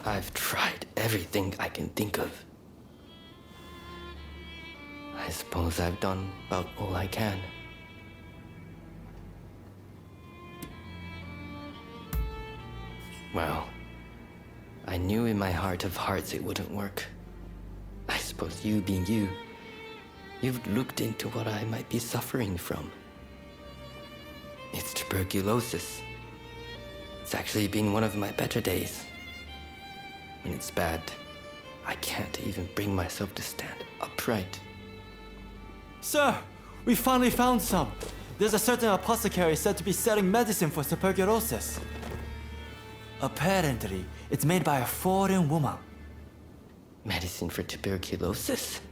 I've tried everything I can think of. I suppose I've done about all I can. Well, I knew in my heart of hearts it wouldn't work. I suppose you being you, you've looked into what I might be suffering from. It's tuberculosis. It's actually been one of my better days. When it's bad, I can't even bring myself to stand upright. Sir, we finally found some. There's a certain apothecary said to be selling medicine for tuberculosis. Apparently, it's made by a foreign woman. Medicine for tuberculosis?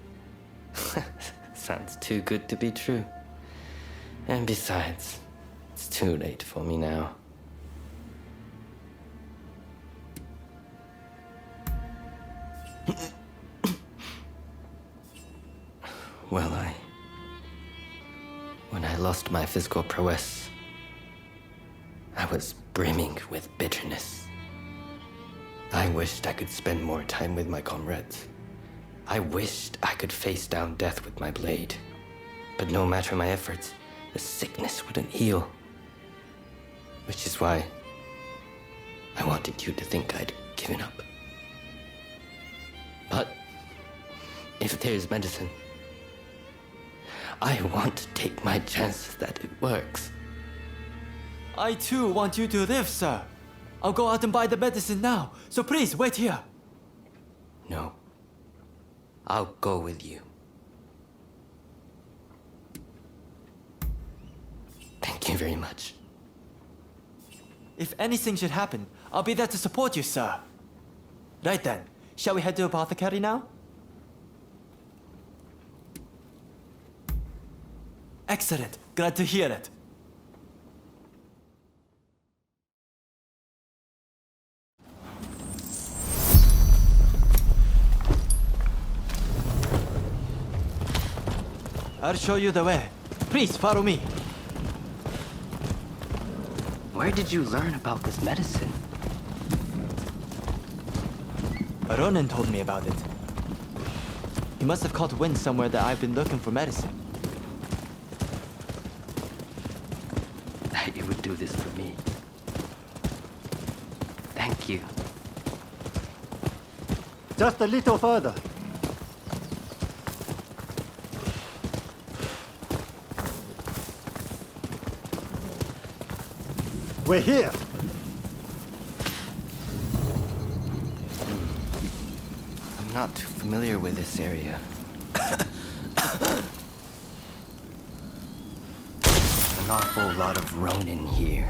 Sounds too good to be true. And besides, it's too late for me now. Well, when I lost my physical prowess, I was brimming with bitterness. I wished I could spend more time with my comrades. I wished I could face down death with my blade. But no matter my efforts, the sickness wouldn't heal. Which is why I wanted you to think I'd given up. But if there's medicine, I want to take my chances that it works. I too want you to live, sir. I'll go out and buy the medicine now, so please wait here. No. I'll go with you. Thank you very much. If anything should happen, I'll be there to support you, sir. Right then, shall we head to apothecary now? Excellent. Glad to hear it. I'll show you the way. Please follow me. Where did you learn about this medicine? Ronin told me about it. He must have caught wind somewhere that I've been looking for medicine. That you would do this for me. Thank you. Just a little further. We're here. I'm not too familiar with this area. An awful lot of Ronin here.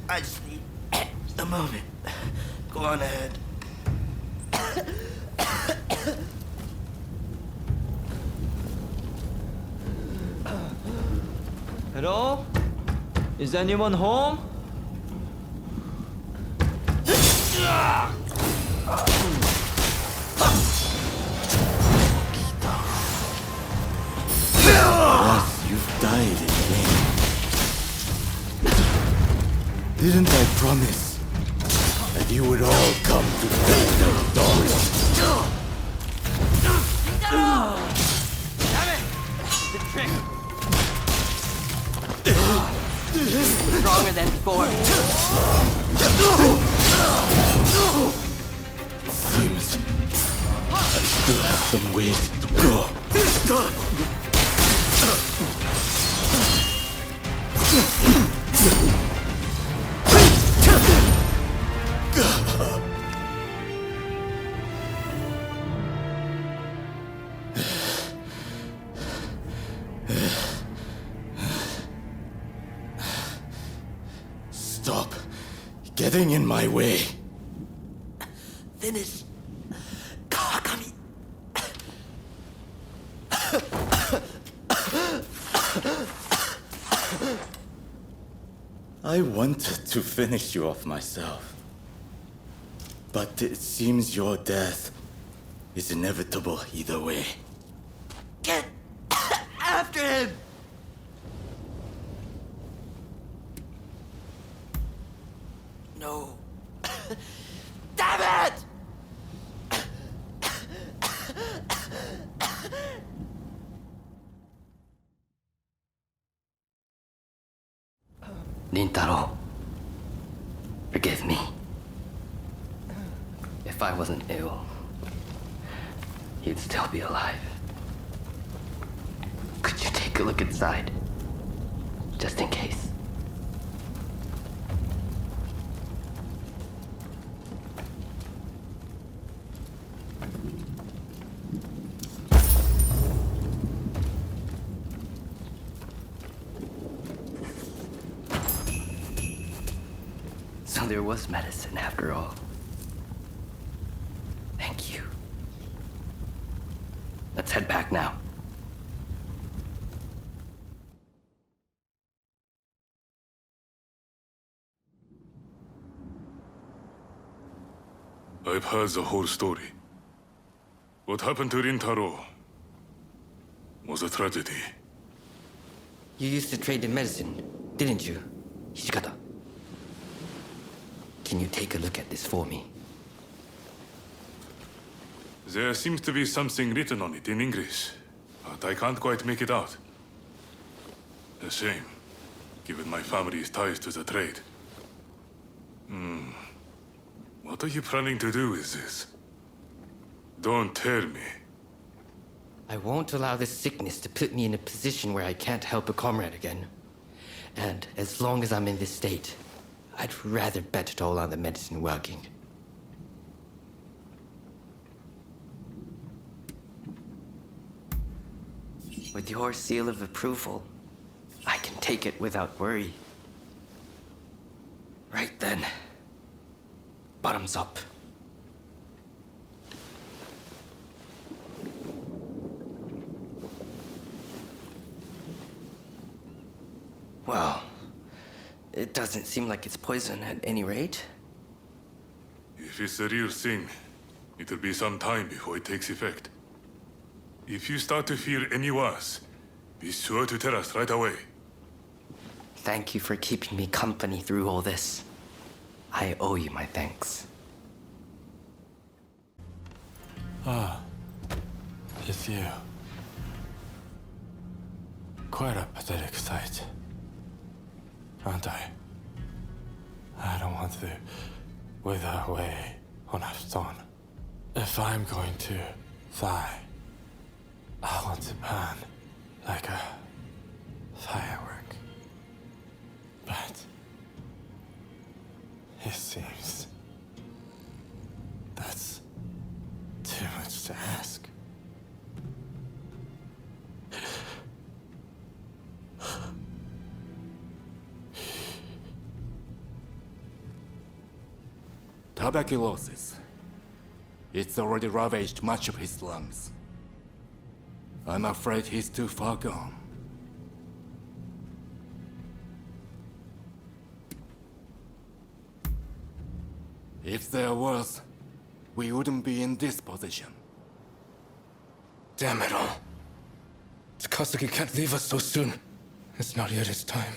I just need a moment. Go on ahead. Hello? Is anyone home? You've died again. Didn't I promise that you would all come to bed at dawn? Stronger than before. Seems I still have some ways to go. Stop getting in my way. Finish. Kagami. I wanted to finish you off myself. But it seems your death is inevitable either way. Get after him! No. Damn it! Rintaro, forgive me. If I wasn't ill, he'd still be alive. Could you take a look inside? Just in case. So there was medicine after all. Thank you. Let's head back now. I've heard the whole story. What happened to Rintaro was a tragedy. You used to trade in medicine, didn't you, Hishikata? Can you take a look at this for me? There seems to be something written on it in English, but I can't quite make it out. A shame, given my family's ties to the trade. What are you planning to do with this? Don't tell me. I won't allow this sickness to put me in a position where I can't help a comrade again. And as long as I'm in this state, I'd rather bet it all on the medicine working. With your seal of approval, I can take it without worry. Right then. Bottoms up. Well, it doesn't seem like it's poison at any rate. If it's the real thing, it'll be some time before it takes effect. If you start to feel any worse, be sure to tell us right away. Thank you for keeping me company through all this. I owe you my thanks. It's you. Quite a pathetic sight, aren't I? I don't want to wither away on a stone. If I'm going to die, I want to burn like a firework. But It seems that's too much to ask. Tuberculosis. It's already ravaged much of his lungs. I'm afraid he's too far gone. If there was, we wouldn't be in this position. Damn it all. Takasugi can't leave us so soon. It's not yet his time.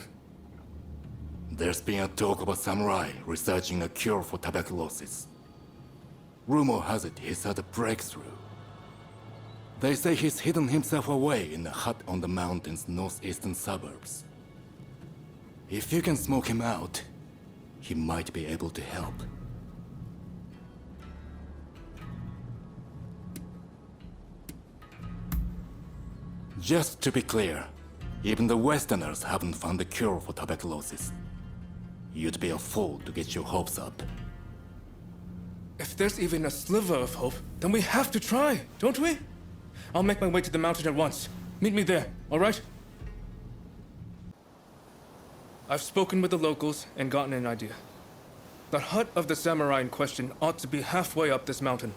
There's been a talk of a samurai researching a cure for tuberculosis. Rumor has it he's had a breakthrough. They say he's hidden himself away in a hut on the mountain's northeastern suburbs. If you can smoke him out, he might be able to help. Just to be clear, even the Westerners haven't found a cure for tuberculosis. You'd be a fool to get your hopes up. If there's even a sliver of hope, then we have to try, don't we? I'll make my way to the mountain at once. Meet me there, all right? I've spoken with the locals and gotten an idea. The hut of the samurai in question ought to be halfway up this mountain.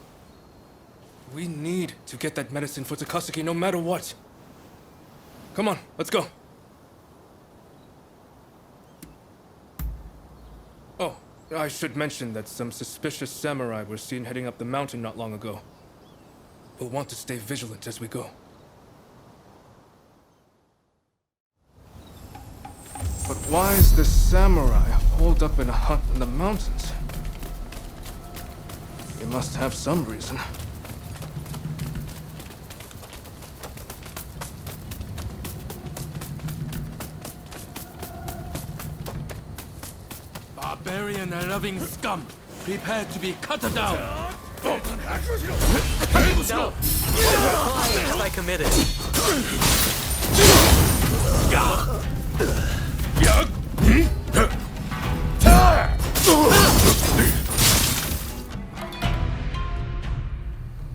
We need to get that medicine for Takasugi no matter what. Come on, let's go. Oh, I should mention that some suspicious samurai were seen heading up the mountain not long ago. We'll want to stay vigilant as we go. But why is this samurai holed up in a hut in the mountains? He must have some reason. Barbarian and loving scum, prepare to be cut down. No. Crimes I committed.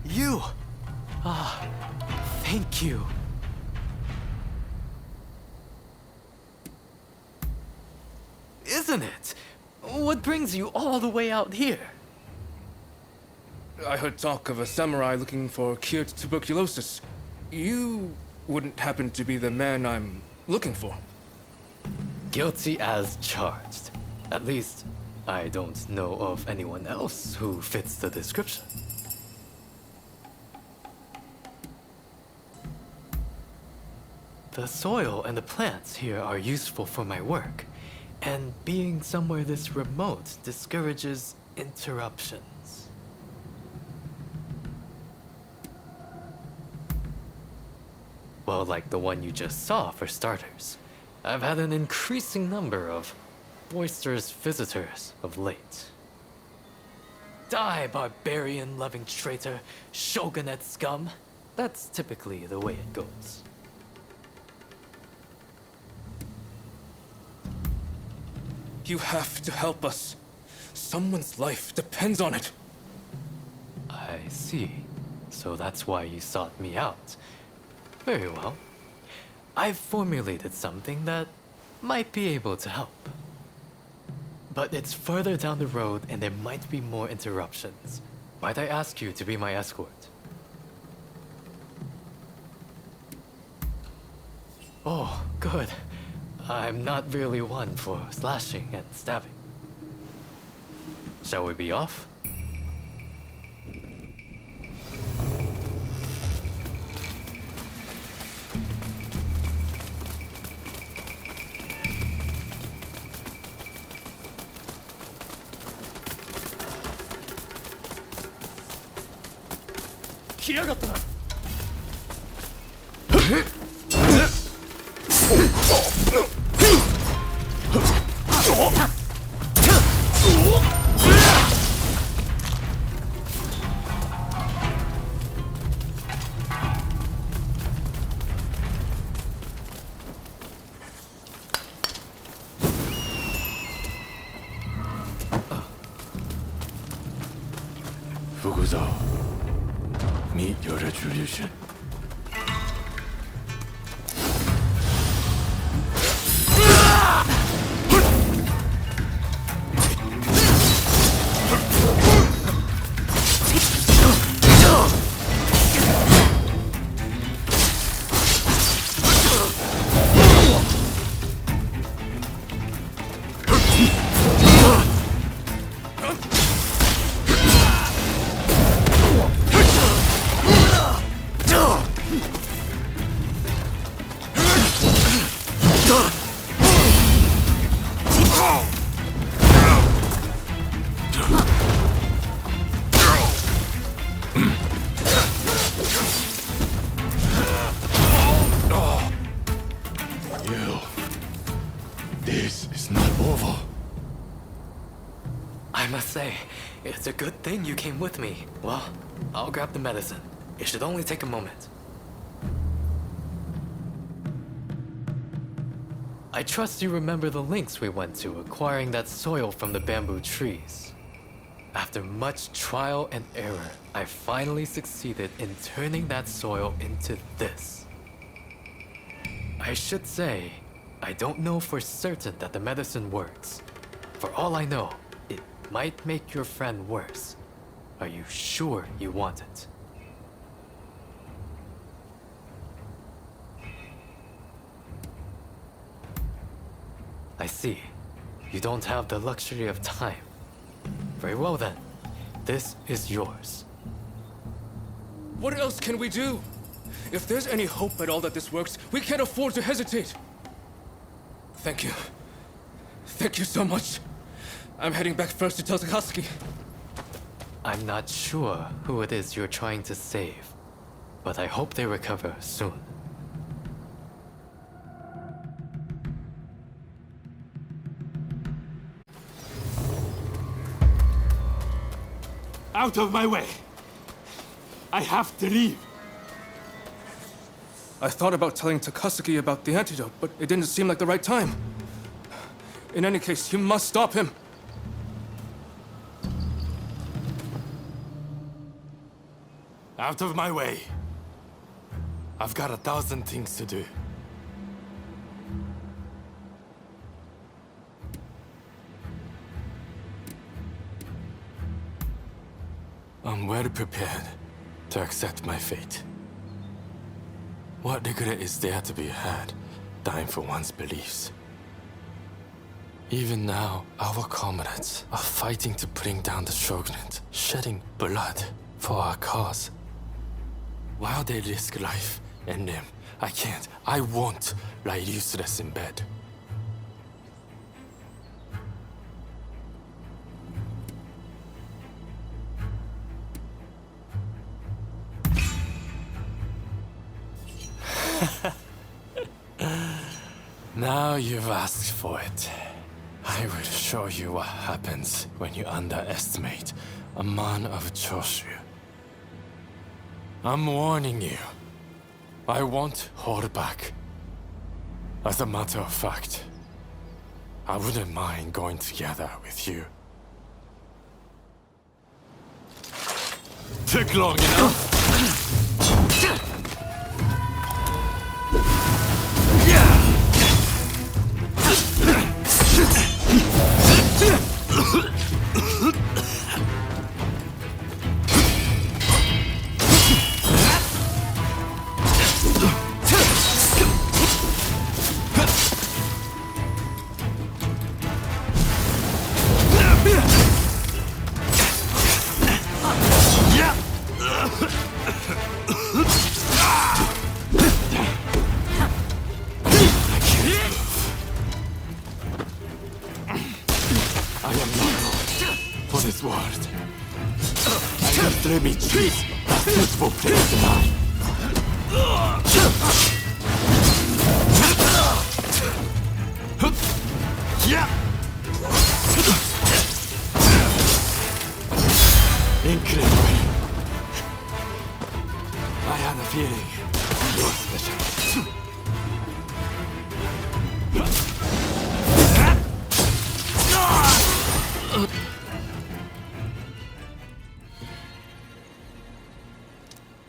You! Ah, thank you. Isn't it? What brings you all the way out here? I heard talk of a samurai looking for a cure to tuberculosis. You wouldn't happen to be the man I'm looking for. Guilty as charged. At least, I don't know of anyone else who fits the description. The soil and the plants here are useful for my work, and being somewhere this remote discourages interruptions. Well, like the one you just saw, for starters. I've had an increasing number of boisterous visitors of late. Die, barbarian-loving traitor, shogunate scum. That's typically the way it goes. You have to help us. Someone's life depends on it. I see. So that's why you sought me out. Very well. I've formulated something that might be able to help. But it's further down the road and there might be more interruptions. Might I ask you to be my escort? Oh, good. I'm not really one for slashing and stabbing. Shall we be off? Fukuzo, meet your retribution. This is not over. I must say, it's a good thing you came with me. Well, I'll grab the medicine. It should only take a moment. I trust you remember the lengths we went to acquiring that soil from the bamboo trees. After much trial and error, I finally succeeded in turning that soil into this. I should say, I don't know for certain that the medicine works. For all I know, it might make your friend worse. Are you sure you want it? I see. You don't have the luxury of time. Very well then. This is yours. What else can we do? If there's any hope at all that this works, we can't afford to hesitate. Thank you. Thank you so much. I'm heading back first to tell Takasuki. I'm not sure who it is you're trying to save, but I hope they recover soon. Out of my way! I have to leave! I thought about telling Takasuki about the antidote, but it didn't seem like the right time. In any case, you must stop him. Out of my way! I've got 1,000 things to do. I'm well prepared to accept my fate. What regret is there to be had, dying for one's beliefs? Even now, our comrades are fighting to bring down the shogunate, shedding blood for our cause. While they risk life and limb, I can't, I won't lie useless in bed. Now you've asked for it. I will show you what happens when you underestimate a man of Choshu. I'm warning you. I won't hold back. As a matter of fact, I wouldn't mind going together with you. Took long enough. I am not wrong for this world. I have to me choose a suitable place to die. Incredible. I had a feeling you're special.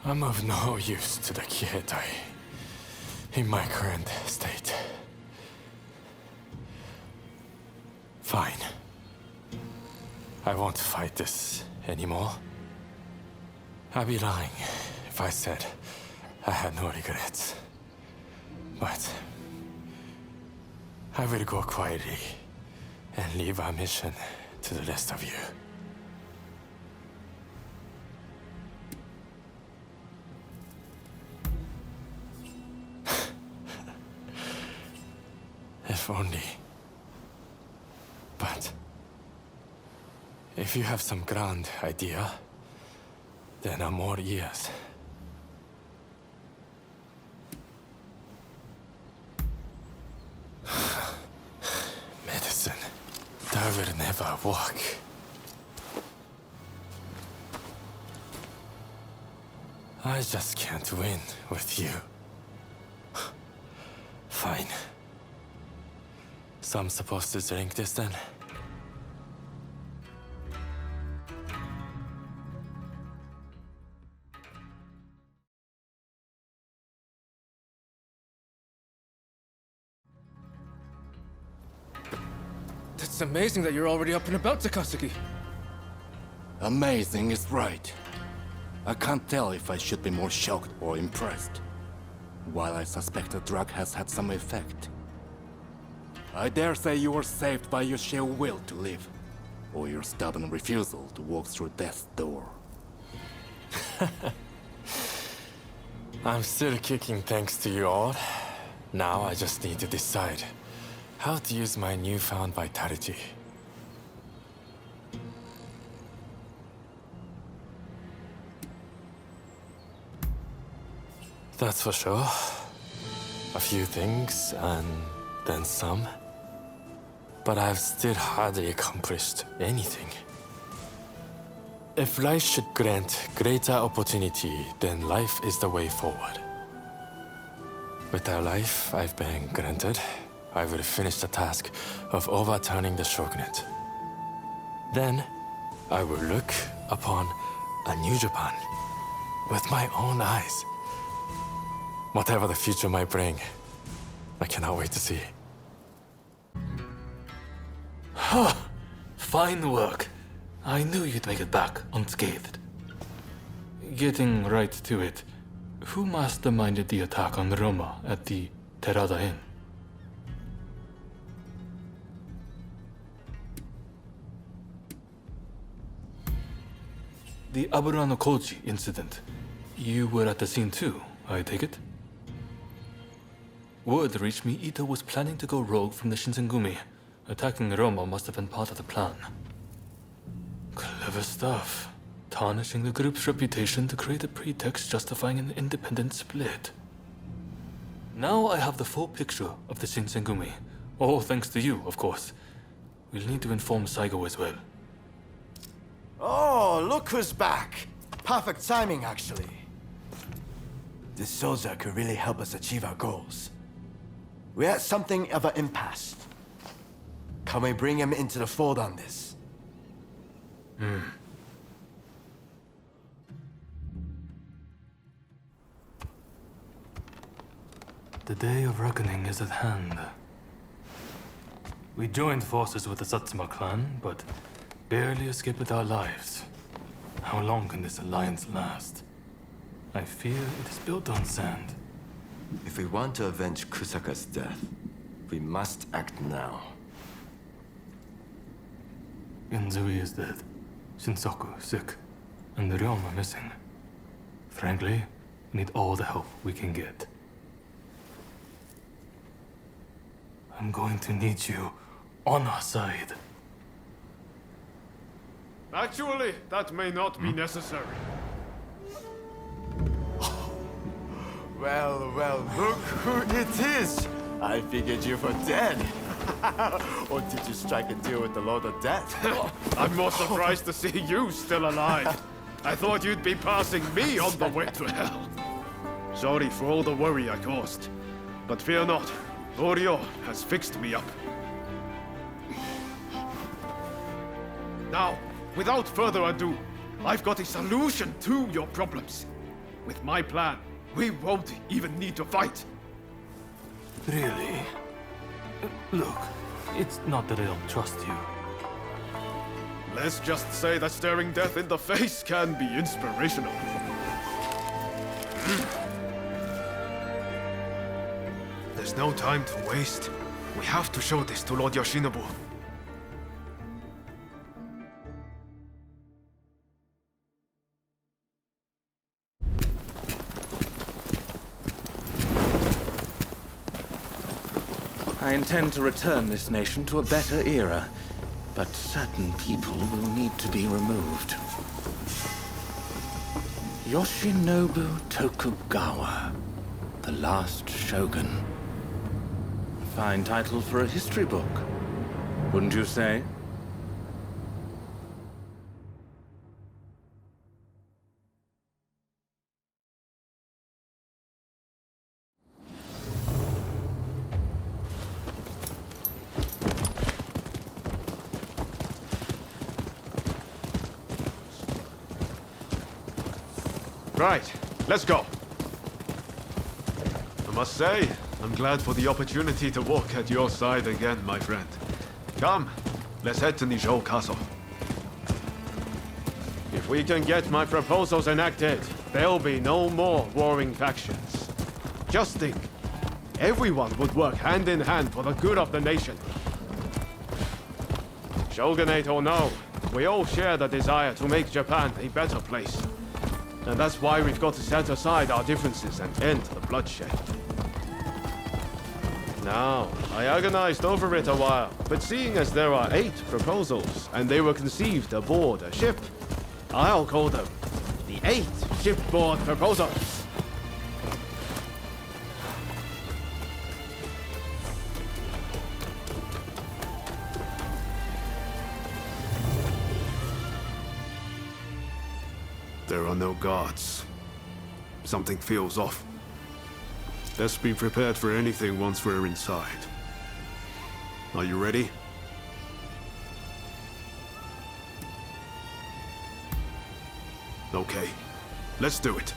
I'm of no use to the Kietai in my current state. Fine. I won't fight this anymore. I'd be lying if I said I had no regrets. But I will go quietly and leave our mission to the rest of you. If only. But if you have some grand idea, then I'm all ears. Medicine. That will never work. I just can't win with you. Fine. So I'm supposed to drink this then? It's amazing that you're already up and about, Takasugi. Amazing is right. I can't tell if I should be more shocked or impressed. While I suspect the drug has had some effect, I dare say you were saved by your sheer will to live, or your stubborn refusal to walk through death's door. I'm still kicking thanks to you all. Now I just need to decide how to use my newfound vitality. That's for sure. A few things, and then some. But I've still hardly accomplished anything. If life should grant greater opportunity, then life is the way forward. With the life I've been granted, I will finish the task of overturning the shogunate. Then, I will look upon a new Japan with my own eyes. Whatever the future might bring, I cannot wait to see. Fine work. I knew you'd make it back unscathed. Getting right to it, who masterminded the attack on Roma at the Terada Inn? The Aburano Koji incident. You were at the scene too, I take it? Word reached me Ito was planning to go rogue from the Shinsengumi. Attacking Roma must have been part of the plan. Clever stuff. Tarnishing the group's reputation to create a pretext justifying an independent split. Now I have the full picture of the Shinsengumi. All thanks to you, of course. We'll need to inform Saigo as well. Oh, look who's back. Perfect timing, actually. This soldier could really help us achieve our goals. We're at something of an impasse. Can we bring him into the fold on this? The day of reckoning is at hand. We joined forces with the Satsuma clan, but barely escaped with our lives. How long can this alliance last? I fear it is built on sand. If we want to avenge Kusaka's death, we must act now. Inzui is dead, Shinsaku sick, and the Ryoma missing. Frankly, we need all the help we can get. I'm going to need you on our side. Actually, that may not be necessary. Well, look who it is! I figured you were dead. Or did you strike a deal with the Lord of Death? I'm more surprised to see you still alive. I thought you'd be passing me on the way to hell. Sorry for all the worry I caused. But fear not, Oryo has fixed me up. Now, without further ado, I've got a solution to your problems. With my plan, we won't even need to fight. Really? Look, it's not that I don't trust you. Let's just say that staring death in the face can be inspirational. There's no time to waste. We have to show this to Lord Yoshinobu. I intend to return this nation to a better era, but certain people will need to be removed. Yoshinobu Tokugawa, the last shogun. Fine title for a history book, wouldn't you say? Right, let's go. I must say, I'm glad for the opportunity to walk at your side again, my friend. Come, let's head to Nijou Castle. If we can get my proposals enacted, there'll be no more warring factions. Just think, everyone would work hand in hand for the good of the nation. Shogunate or no, we all share the desire to make Japan a better place. And that's why we've got to set aside our differences and end the bloodshed. Now, I agonized over it a while, but seeing as there are 8 proposals, and they were conceived aboard a ship, I'll call them the 8 shipboard proposals. There are no guards. Something feels off. Let's be prepared for anything once we're inside. Are you ready? Okay, let's do it.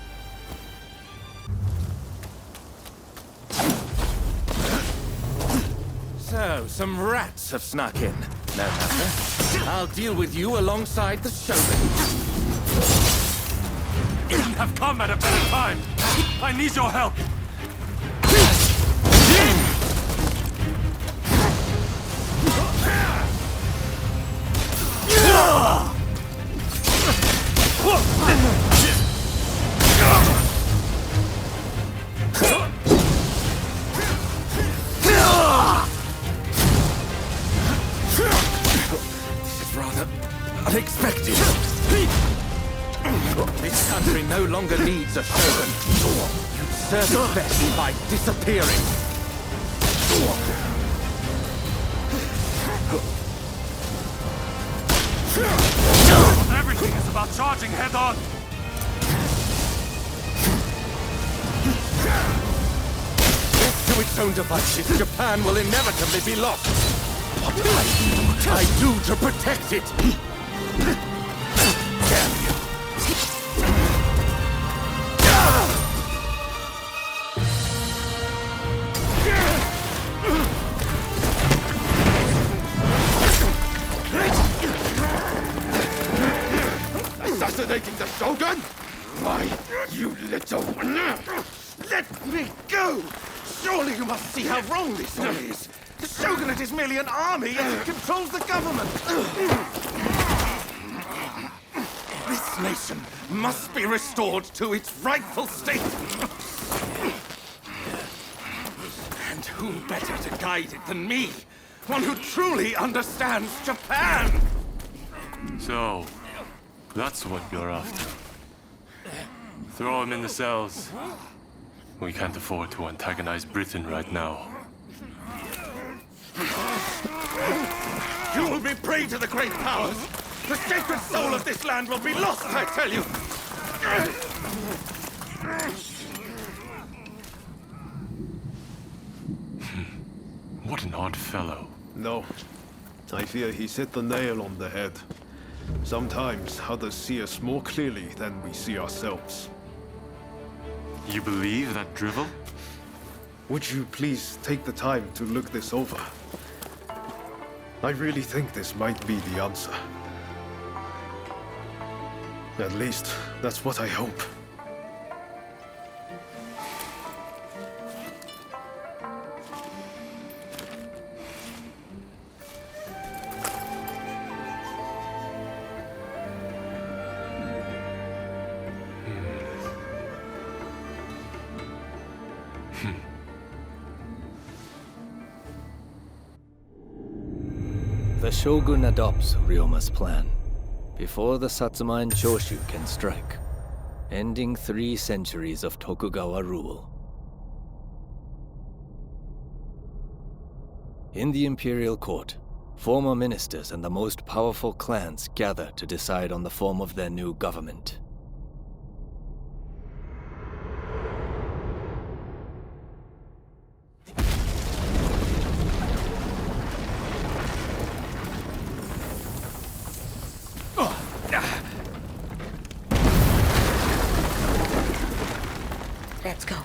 So, some rats have snuck in. No matter. I'll deal with you alongside the shogun. You have come at a better time! I need your help! This is rather unexpected. This country no longer needs a shogun. You'd serve it best by disappearing. Everything is about charging head-on! Left to its own devices, Japan will inevitably be lost. What I do to protect it. Damn you. Assassinating the Shogun? Why, you little... Let me go! Surely you must see how wrong this all is. The Shogunate is merely an army, yet it controls the government. This nation must be restored to its rightful state. And who better to guide it than me? One who truly understands Japan! So, that's what you're after. Throw him in the cells. We can't afford to antagonize Britain right now. You will be prey to the great powers! The sacred soul of this land will be lost, I tell you! What an odd fellow. No. I fear he's hit the nail on the head. Sometimes others see us more clearly than we see ourselves. You believe that drivel? Would you please take the time to look this over? I really think this might be the answer. At least, that's what I hope. The Shogun adopts Ryoma's plan before the Satsuma and Choshu can strike, ending 3 centuries of Tokugawa rule. In the imperial court, former ministers and the most powerful clans gather to decide on the form of their new government. Let's go.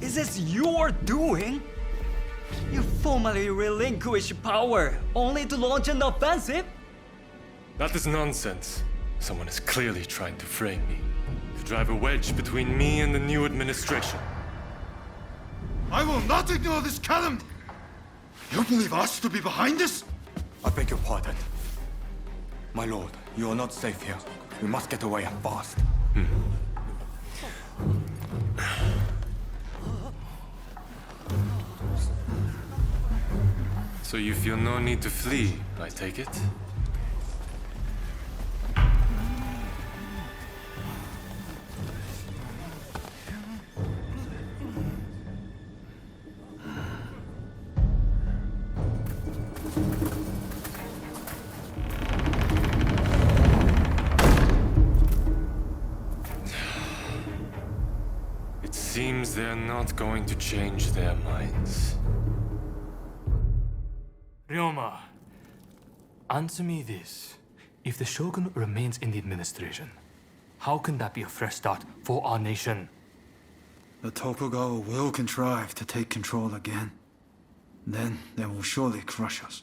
Is this your doing? You formally relinquish power, only to launch an offensive? That is nonsense. Someone is clearly trying to frame me, to drive a wedge between me and the new administration. I will not ignore this calumny! You believe us to be behind this? I beg your pardon. My lord, you are not safe here. We must get away and fast. So you feel no need to flee, I take it? It seems they're not going to change their minds. Ryoma, answer me this. If the Shogun remains in the administration, how can that be a fresh start for our nation? The Tokugawa will contrive to take control again. Then they will surely crush us.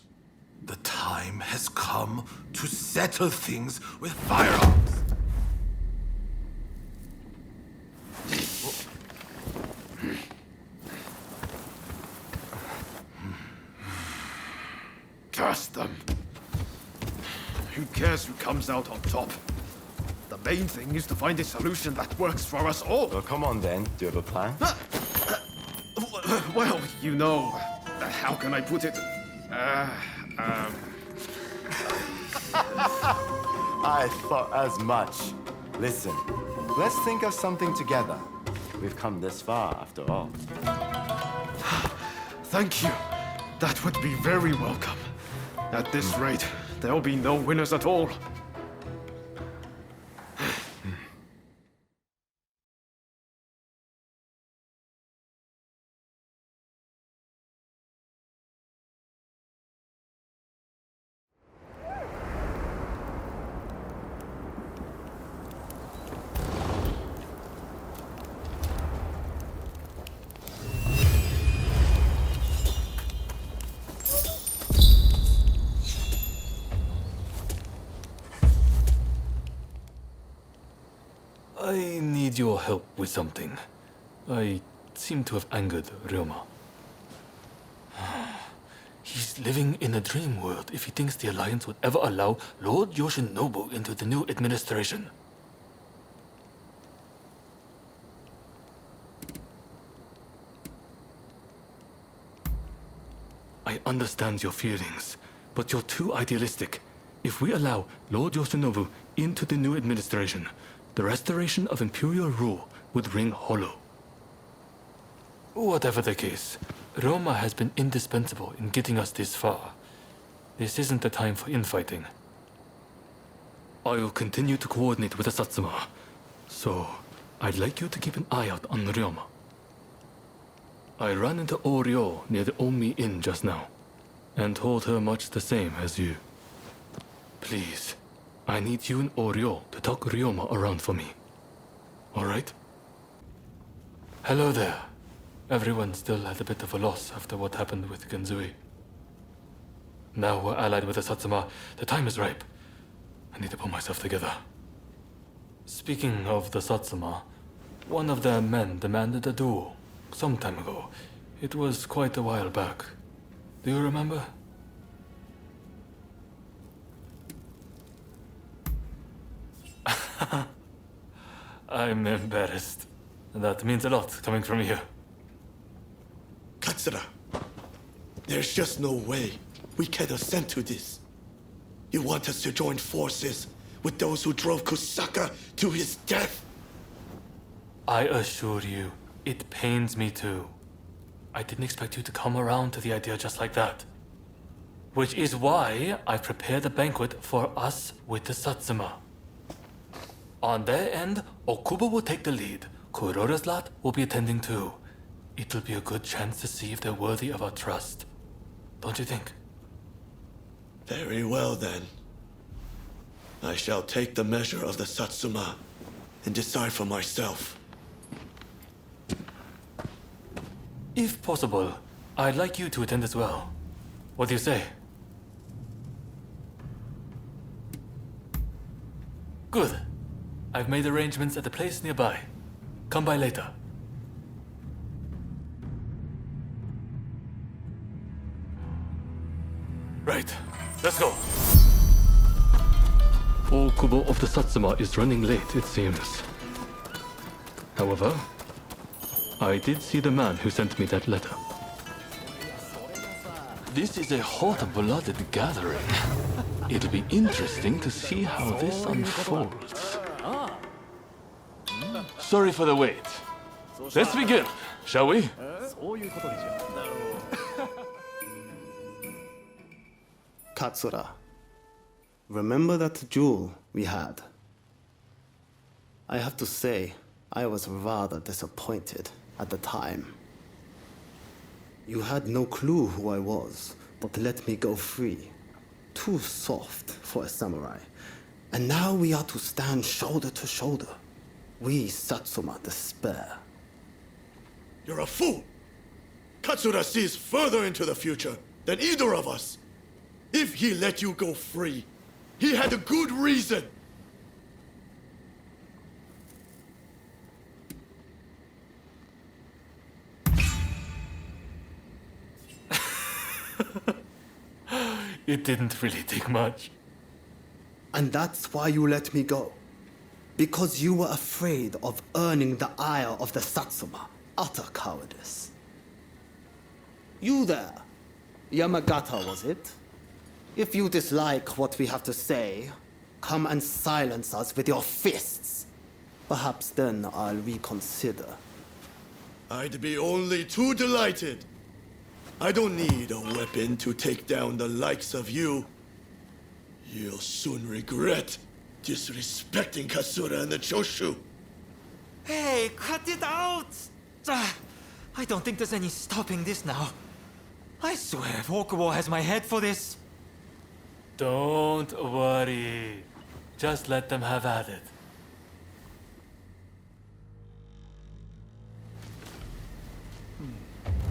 The time has come to settle things with firearms. Curse them! Who cares who comes out on top? The main thing is to find a solution that works for us all. Well, come on then. Do you have a plan? Well, you know, how can I put it? I thought as much. Listen, let's think of something together. We've come this far, after all. Thank you. That would be very welcome. At this rate, there'll be no winners at all. I need your help with something. I seem to have angered Ryoma. He's living in a dream world if he thinks the Alliance would ever allow Lord Yoshinobu into the new administration. I understand your feelings, but you're too idealistic. If we allow Lord Yoshinobu into the new administration, the restoration of imperial rule would ring hollow. Whatever the case, Roma has been indispensable in getting us this far. This isn't the time for infighting. I will continue to coordinate with the Satsuma, so I'd like you to keep an eye out on Ryoma. I ran into Oryo near the Omi Inn just now, and told her much the same as you. Please, I need you and Oryo to talk Ryoma around for me. Alright? Hello there. Everyone's still at a bit of a loss after what happened with Genzui. Now we're allied with the Satsuma. The time is ripe. I need to pull myself together. Speaking of the Satsuma, one of their men demanded a duel some time ago. It was quite a while back. Do you remember? I'm embarrassed. That means a lot coming from you. Katsura, there's just no way we can assent to this. You want us to join forces with those who drove Kusaka to his death? I assure you, it pains me too. I didn't expect you to come around to the idea just like that. Which is why I prepared a banquet for us with the Satsuma. On their end, Okubo will take the lead. Kurora's lot will be attending too. It'll be a good chance to see if they're worthy of our trust. Don't you think? Very well then. I shall take the measure of the Satsuma and decide for myself. If possible, I'd like you to attend as well. What do you say? Good. I've made arrangements at a place nearby. Come by later. Right, let's go. Okubo of the Satsuma is running late, it seems. However, I did see the man who sent me that letter. This is a hot-blooded gathering. It'll be interesting to see how this unfolds. Sorry for the wait. Let's begin, shall we? Katsura, remember that duel we had? I have to say, I was rather disappointed at the time. You had no clue who I was, but let me go free. Too soft for a samurai. And now we are to stand shoulder to shoulder. We Satsuma despair. You're a fool! Katsura sees further into the future than either of us. If he let you go free, he had a good reason. It didn't really take much. And that's why you let me go. Because you were afraid of earning the ire of the Satsuma. Utter cowardice. You there, Yamagata, was it? If you dislike what we have to say, come and silence us with your fists. Perhaps then I'll reconsider. I'd be only too delighted. I don't need a weapon to take down the likes of you. You'll soon regret disrespecting Katsura and the Choshu. Hey, cut it out! I don't think there's any stopping this now. I swear if Okubo has my head for this. Don't worry. Just let them have at it.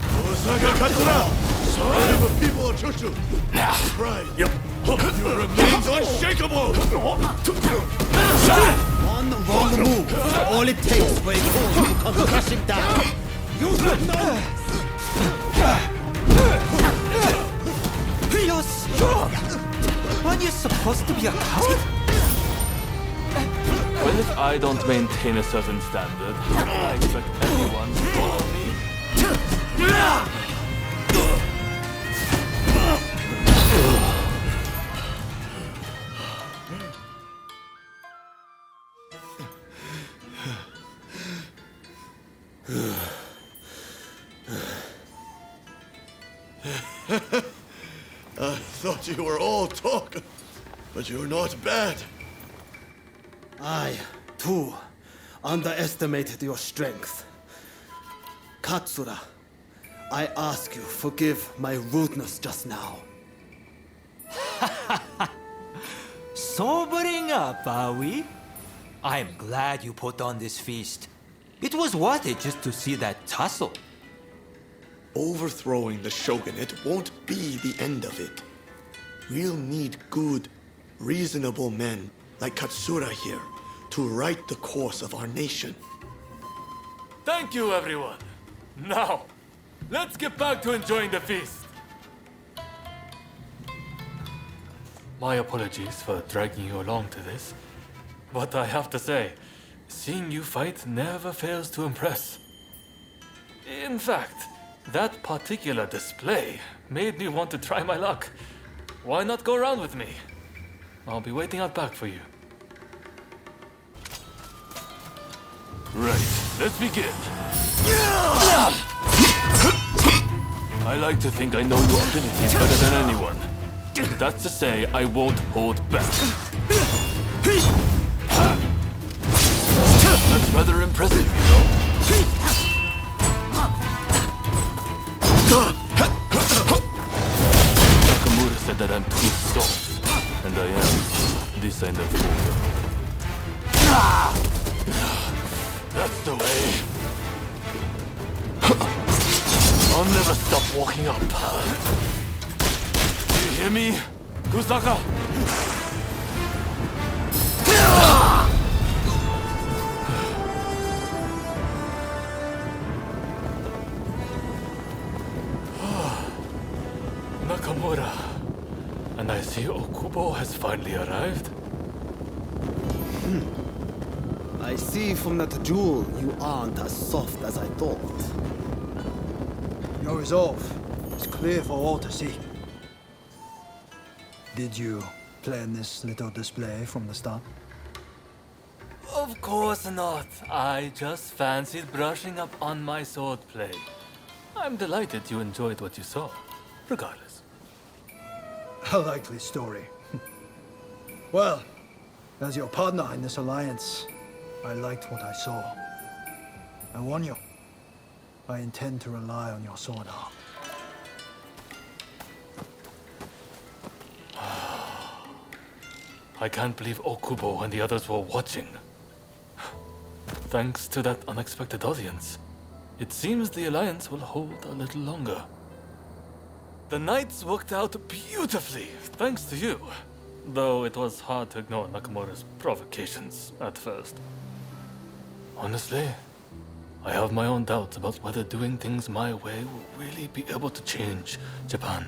Osaka Katsura! Son of a people of Choshu! Pride! Your remains unshakable! One wrong move, all it takes for a call to come crashing down. You should know! You're strong! Aren't you supposed to be a coward? Well, if I don't maintain a certain standard, I expect everyone to follow me. I thought you were all talk, but you're not bad. I, too, underestimated your strength. Katsura, I ask you, forgive my rudeness just now. sobering up, are we? I'm glad you put on this feast. It was worth it just to see that tussle. Overthrowing the shogunate won't be the end of it. We'll need good, reasonable men like Katsura here to right the course of our nation. Thank you, everyone. Now, let's get back to enjoying the feast. My apologies for dragging you along to this, but I have to say, seeing you fight never fails to impress. In fact, that particular display made me want to try my luck. Why not go around with me? I'll be waiting out back for you. Right, let's begin. I like to think I know your abilities better than anyone. That's to say, I won't hold back. That's rather impressive, you know? Nakamura said that I'm too soft, and I am. This I never will. That's the way. I'll never stop walking up. You hear me, Kusaka? Nakamura. And I see Okubo has finally arrived. I see from that jewel you aren't as soft as I thought. Your resolve is clear for all to see. Did you plan this little display from the start? Of course not. I just fancied brushing up on my swordplay. I'm delighted you enjoyed what you saw, regardless. A likely story. Well, as your partner in this alliance, I liked what I saw. I warn you, I intend to rely on your sword arm. I can't believe Okubo and the others were watching. Thanks to that unexpected audience, it seems the alliance will hold a little longer. The nights worked out beautifully, thanks to you. Though it was hard to ignore Nakamura's provocations at first. Honestly, I have my own doubts about whether doing things my way will really be able to change Japan.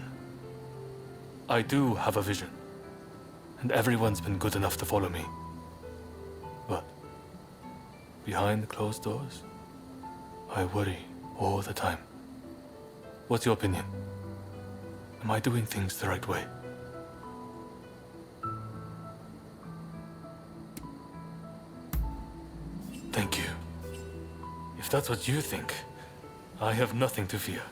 I do have a vision, and everyone's been good enough to follow me. But behind closed doors, I worry all the time. What's your opinion? Am I doing things the right way? Thank you. If that's what you think, I have nothing to fear.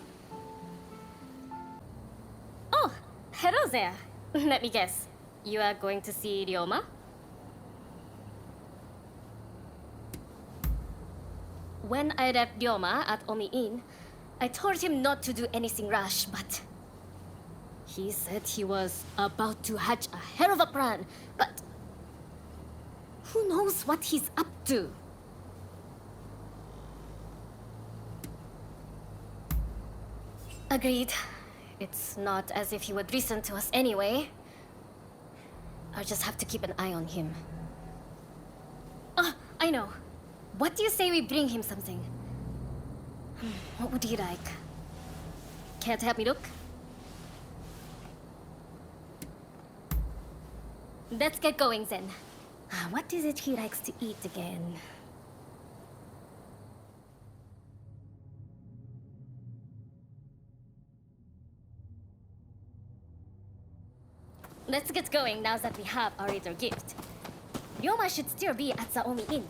Oh, hello there. Let me guess. You are going to see Ryoma? When I left Ryoma at Omi Inn, I told him not to do anything rash, but he said he was about to hatch a hell of a plan, but who knows what he's up to? Agreed. It's not as if he would listen to us anyway. I'll just have to keep an eye on him. Ah, I know. What do you say we bring him something? What would he like? Care to help me look? Let's get going then. What is it he likes to eat again? Let's get going now that we have our little gift. Ryoma should still be at the Omi Inn.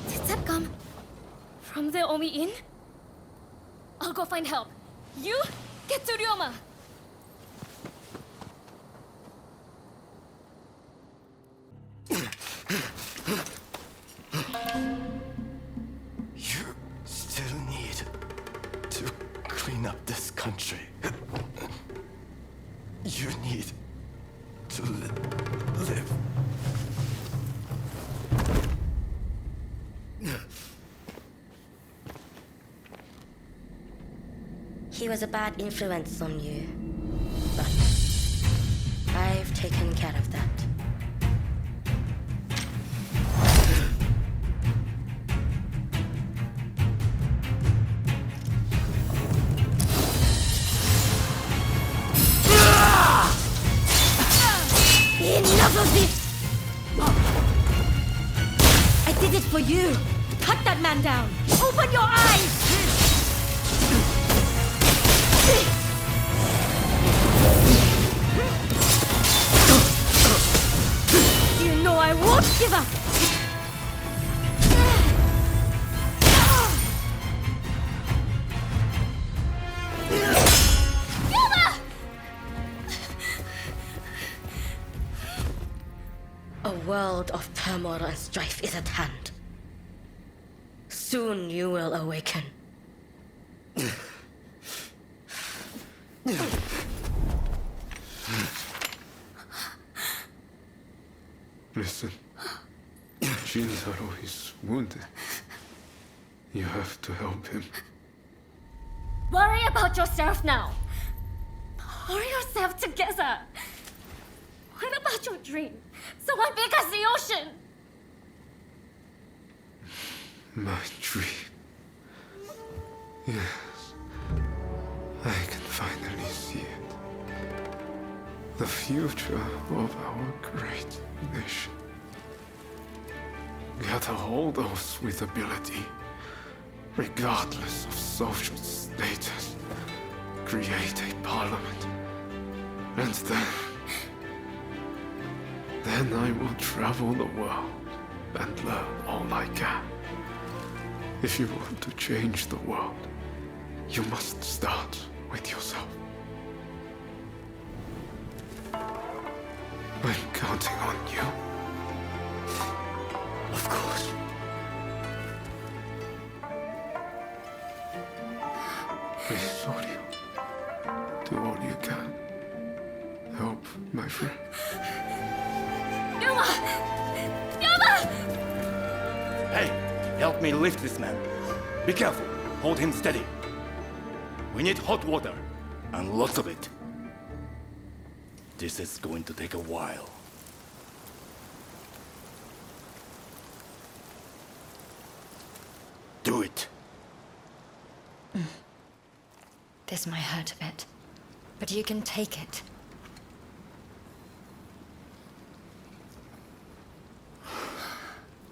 Did that come from the Omi Inn? I'll go find help. You get to Ryoma! You still need to clean up this country. You need to live. He was a bad influence on you, but I've taken care of that. Enough of this! I did it for you! Cut that man down! Open your eyes! You know I won't give up! A world of turmoil and strife is at hand. Soon you will awaken. Listen, Shinzaro is wounded. You have to help him. Worry about yourself now. Pull yourself together. What about your dream? Someone big as the ocean. My dream. Yes. I can finally see it. The future of our great nation. Gather all those with ability, regardless of social status. Create a parliament. And then I will travel the world and learn all I can. If you want to change the world, you must start with yourself. I'm counting on you. Of course. Please, sorry. Do all you can. Help my friend. Yuma! Yuma! Hey, help me lift this man. Be careful. Hold him steady. We need hot water. And lots of it. This is going to take a while. Do it. This might hurt a bit, but you can take it.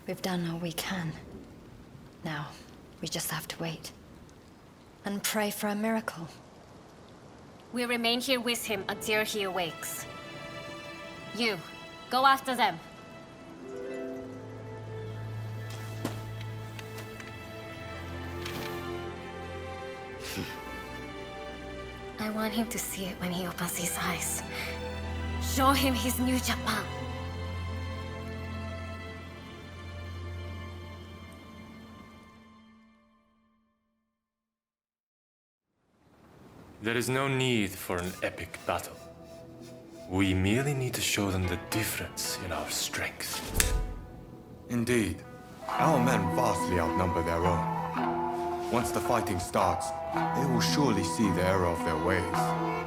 We've done all we can. Now, we just have to wait. And pray for a miracle. We remain here with him until he awakes. You, go after them. I want him to see it when he opens his eyes. Show him his new Japan. There is no need for an epic battle. We merely need to show them the difference in our strength. Indeed. Our men vastly outnumber their own. Once the fighting starts, they will surely see the error of their ways.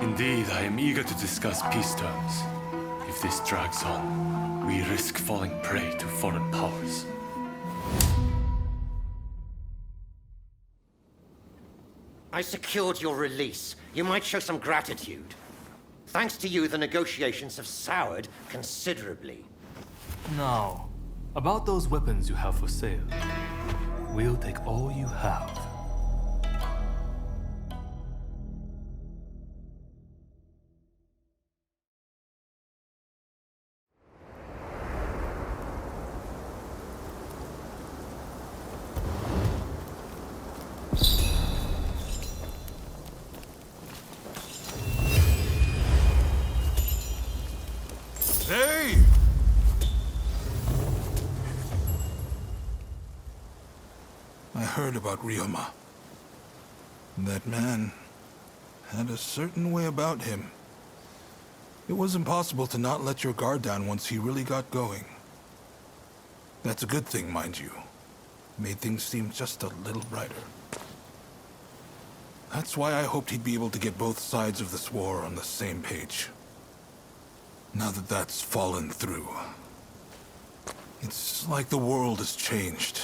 Indeed, I am eager to discuss peace terms. If this drags on, we risk falling prey to foreign powers. I secured your release. You might show some gratitude. Thanks to you, the negotiations have soured considerably. Now, about those weapons you have for sale. We'll take all you have. Hey! I heard about Ryoma. That man had a certain way about him. It was impossible to not let your guard down once he really got going. That's a good thing, mind you. Made things seem just a little brighter. That's why I hoped he'd be able to get both sides of this war on the same page. Now that that's fallen through, it's like the world has changed.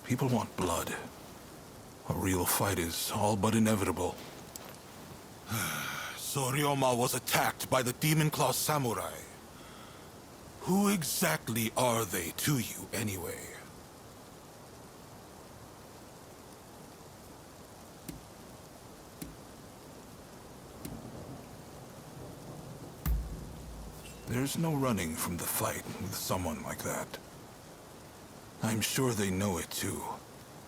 People want blood. A real fight is all but inevitable. So Ryoma was attacked by the Demon Claw Samurai. Who exactly are they to you, anyway? There's no running from the fight with someone like that. I'm sure they know it too.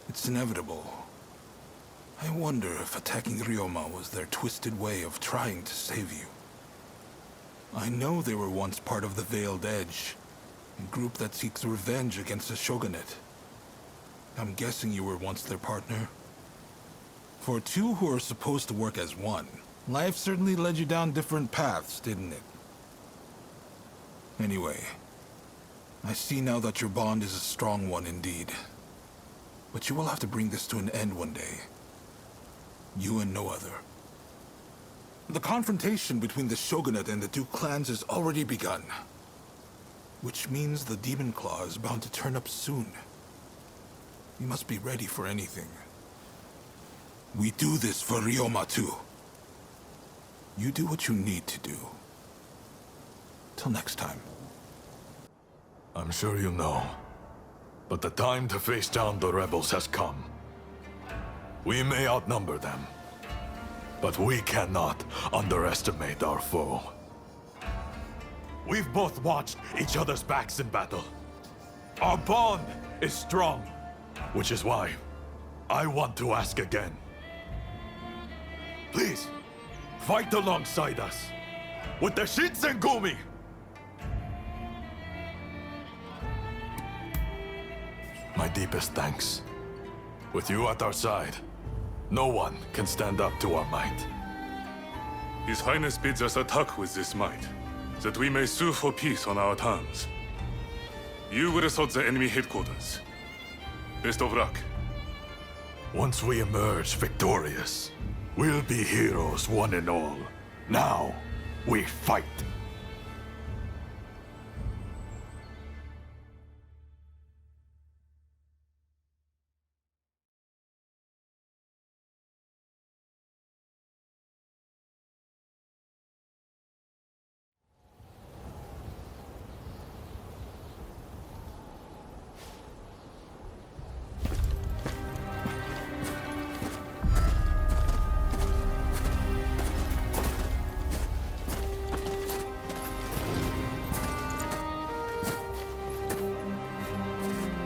It's inevitable. I wonder if attacking Ryoma was their twisted way of trying to save you. I know they were once part of the Veiled Edge, a group that seeks revenge against the shogunate. I'm guessing you were once their partner. For two who are supposed to work as one, life certainly led you down different paths, didn't it? Anyway, I see now that your bond is a strong one indeed. But you will have to bring this to an end one day. You and no other. The confrontation between the shogunate and the two clans has already begun. Which means the Demon Claw is bound to turn up soon. You must be ready for anything. We do this for Ryoma too. You do what you need to do. Till next time. I'm sure you know, but the time to face down the rebels has come. We may outnumber them, but we cannot underestimate our foe. We've both watched each other's backs in battle. Our bond is strong, which is why I want to ask again. Please, fight alongside us with the Shinsengumi! My deepest thanks. With you at our side, no one can stand up to our might. His Highness bids us attack with this might, that we may sue for peace on our terms. You will assault the enemy headquarters. Best of luck. Once we emerge victorious, we'll be heroes one and all. Now, we fight.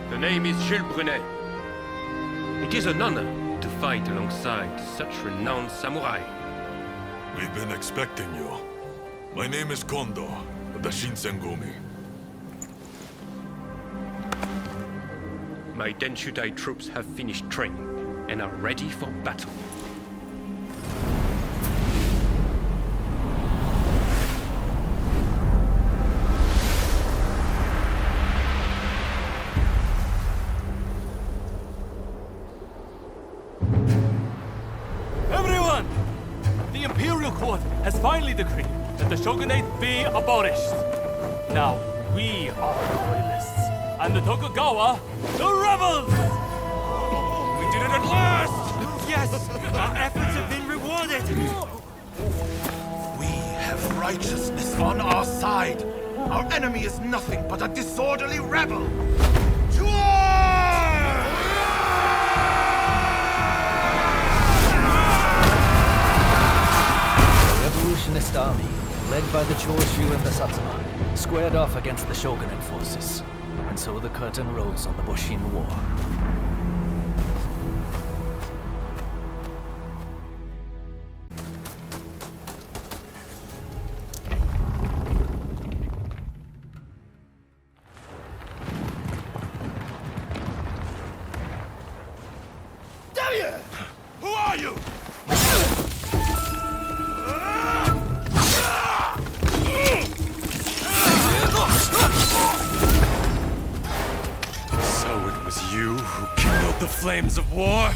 The name is Jules Brunet. It is an honor to fight alongside such renowned samurai. We've been expecting you. My name is Kondo, of the Shinsengumi. My Denshudai troops have finished training and are ready for battle. Everyone! The Imperial Court has finally decreed that the shogunate be abolished. Now, we are the loyalists, and the Tokugawa, the rebels! We did it at last! Yes! Our efforts have been rewarded! We have righteousness on our side. Our enemy is nothing but a disorderly rebel. To war! The revolutionist army, led by the Choshu and the Satsuma, squared off against the shogunate forces. And so the curtain rose on the Boshin War. Damn you! Who are you? flames of war.